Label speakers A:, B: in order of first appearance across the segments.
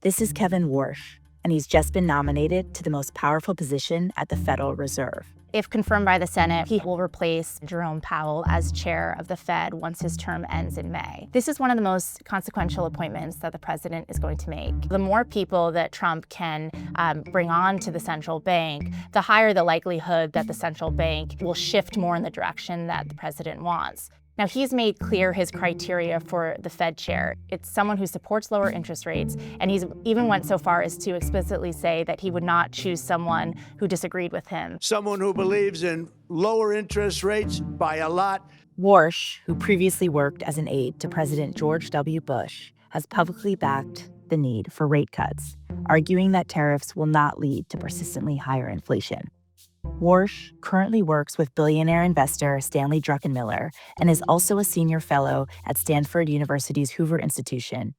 A: This is Kevin Warsh, and he's just been nominated to the most powerful position at the Federal Reserve.
B: If confirmed by the Senate, he will replace Jerome Powell as chair of the Fed once his term ends in May. This is one of the most consequential appointments that the president is going to make. The more people that Trump can bring on to the central bank, the higher the likelihood that the central bank will shift more in the direction that the president wants. Now, he's made clear his criteria for the Fed chair. It's someone who supports lower interest rates, and he's even went so far as to explicitly say that he would not choose someone who disagreed with him.
C: Someone who believes in lower interest rates by a lot.
A: Worsh, who previously worked as an aide to President George W. Bush, has publicly backed the need for rate cuts, arguing that tariffs will not lead to persistently higher inflation. Worsh currently works with billionaire investor Stanley Druckenmiller and is also a senior fellow at Stanford University's Hoover Institution,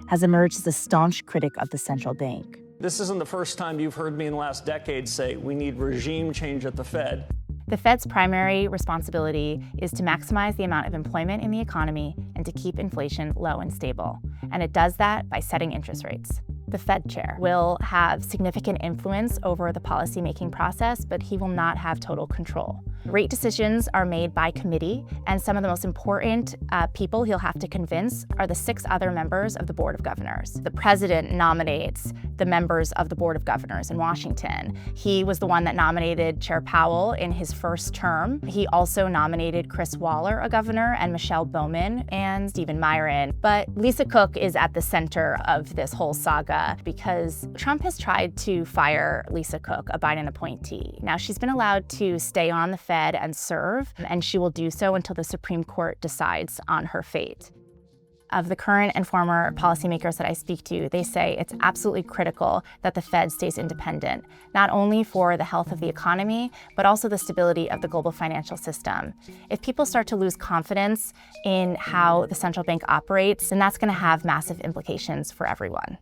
A: has emerged as a staunch critic of the central bank.
D: This isn't the first time you've heard me in the last decade say we need regime change at the Fed.
B: The Fed's primary responsibility is to maximize the amount of employment in the economy and to keep inflation low and stable. And it does that by setting interest rates. The Fed chair will have significant influence over the policymaking process, but he will not have total control. Rate decisions are made by committee, and some of the most important people he'll have to convince are the 6 other members of the Board of Governors. The president nominates the members of the Board of Governors in Washington. He was the one that nominated Chair Powell in his first term. He also nominated Chris Waller, a governor, and Michelle Bowman and Stephen Myron. But Lisa Cook is at the center of this whole saga because Trump has tried to fire Lisa Cook, a Biden appointee. Now, she's been allowed to stay on the Fed and serve, and she will do so until the Supreme Court decides on her fate. Of the current and former policymakers that I speak to, they say it's absolutely critical that the Fed stays independent, not only for the health of the economy, but also the stability of the global financial system. If people start to lose confidence in how the central bank operates, then that's going to have massive implications for everyone.